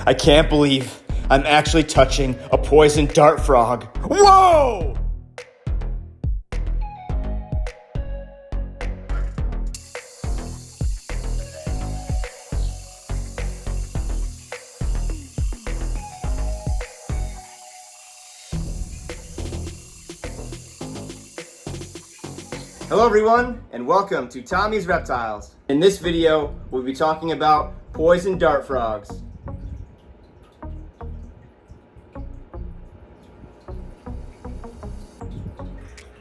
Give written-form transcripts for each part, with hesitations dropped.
I can't believe I'm actually touching a poison dart frog. Whoa! Hello everyone, and welcome to Tommy's Reptiles. In this video, we'll be talking about poison dart frogs.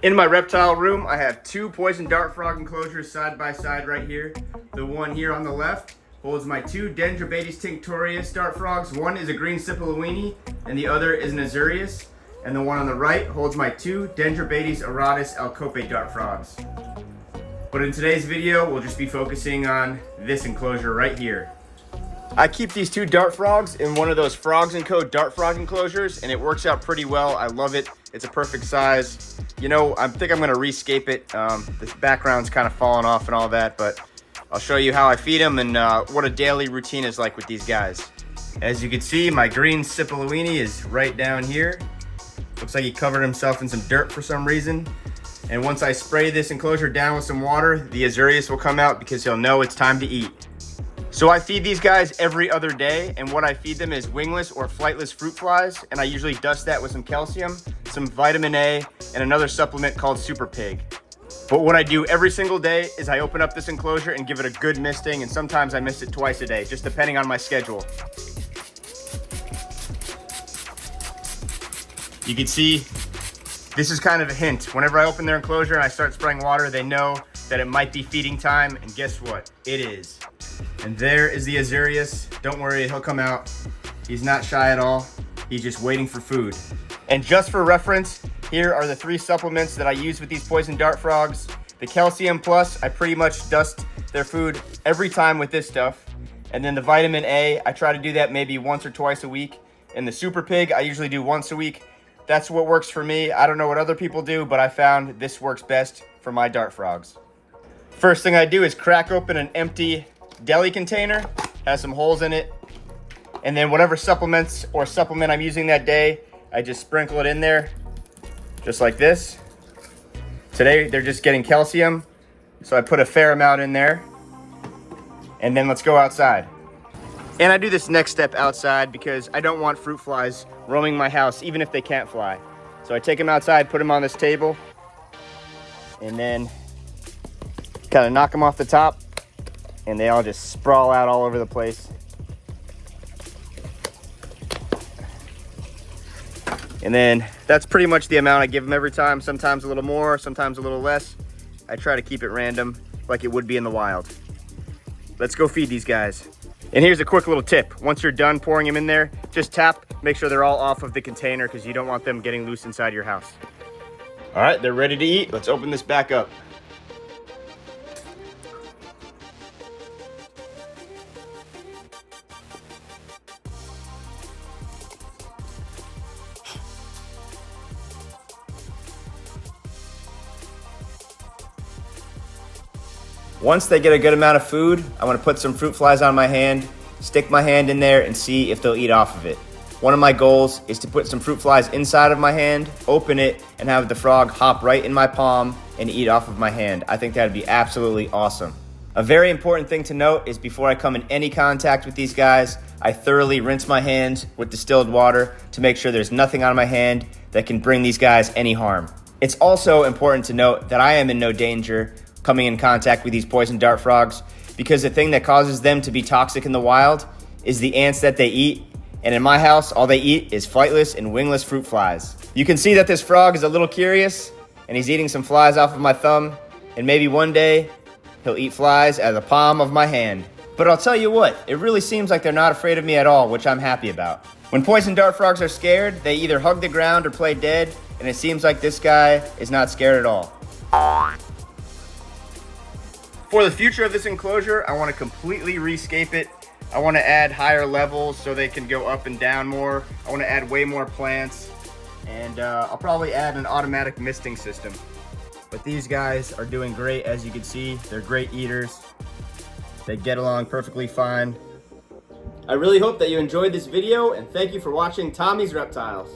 In my reptile room, I have two poison dart frog enclosures side by side right here. The one here on the left holds my two Dendrobates tinctorius dart frogs. One is a green Sipilowini, and the other is an Azurius. And the one on the right holds my two Dendrobates auratus alcope dart frogs. But in today's video, we'll just be focusing on this enclosure right here. I keep these two dart frogs in one of those Frogs & Co. dart frog enclosures, and it works out pretty well. I love it. It's a perfect size. You know, I think I'm gonna rescape it. The background's kind of falling off and all that, but I'll show you how I feed them and what a daily routine is like with these guys. As you can see, my green Sipilowini is right down here. Looks like he covered himself in some dirt for some reason. And once I spray this enclosure down with some water, the Azurius will come out because he'll know it's time to eat. So I feed these guys every other day, and what I feed them is wingless or flightless fruit flies, and I usually dust that with some calcium, some vitamin A, and another supplement called Super Pig. But what I do every single day is I open up this enclosure and give it a good misting, and sometimes I mist it twice a day, just depending on my schedule. You can see, this is kind of a hint. Whenever I open their enclosure and I start spraying water, they know that it might be feeding time, and guess what? It is. And there is the Azurius. Don't worry, he'll come out. He's not shy at all. He's just waiting for food. And just for reference, here are the three supplements that I use with these poison dart frogs. The Calcium Plus, I pretty much dust their food every time with this stuff. And then the Vitamin A, I try to do that maybe once or twice a week. And the Super Pig, I usually do once a week. That's what works for me. I don't know what other people do, but I found this works best for my dart frogs. First thing I do is crack open an empty deli container, has some holes in it, and then whatever supplement I'm using that day, I just sprinkle it in there, just like this. Today, they're just getting calcium, so I put a fair amount in there, and then let's go outside. And I do this next step outside because I don't want fruit flies roaming my house, even if they can't fly. So I take them outside, put them on this table, and then kind of knock them off the top, and they all just sprawl out all over the place. And then that's pretty much the amount I give them every time, sometimes a little more, sometimes a little less. I try to keep it random, like it would be in the wild. Let's go feed these guys. And here's a quick little tip. Once you're done pouring them in there, just tap, make sure they're all off of the container because you don't want them getting loose inside your house. All right, they're ready to eat. Let's open this back up. Once they get a good amount of food, I'm gonna put some fruit flies on my hand, stick my hand in there and see if they'll eat off of it. One of my goals is to put some fruit flies inside of my hand, open it, and have the frog hop right in my palm and eat off of my hand. I think that'd be absolutely awesome. A very important thing to note is before I come in any contact with these guys, I thoroughly rinse my hands with distilled water to make sure there's nothing on my hand that can bring these guys any harm. It's also important to note that I am in no danger coming in contact with these poison dart frogs because the thing that causes them to be toxic in the wild is the ants that they eat, and in my house all they eat is flightless and wingless fruit flies. You can see that this frog is a little curious and he's eating some flies off of my thumb, and maybe one day he'll eat flies out of the palm of my hand. But I'll tell you what, it really seems like they're not afraid of me at all, which I'm happy about. When poison dart frogs are scared, they either hug the ground or play dead, and it seems like this guy is not scared at all. For the future of this enclosure, I want to completely rescape it. I want to add higher levels so they can go up and down more. I want to add way more plants, and I'll probably add an automatic misting system. But these guys are doing great. As you can see, they're great eaters. They get along perfectly fine. I really hope that you enjoyed this video, and thank you for watching Tommy's Reptiles.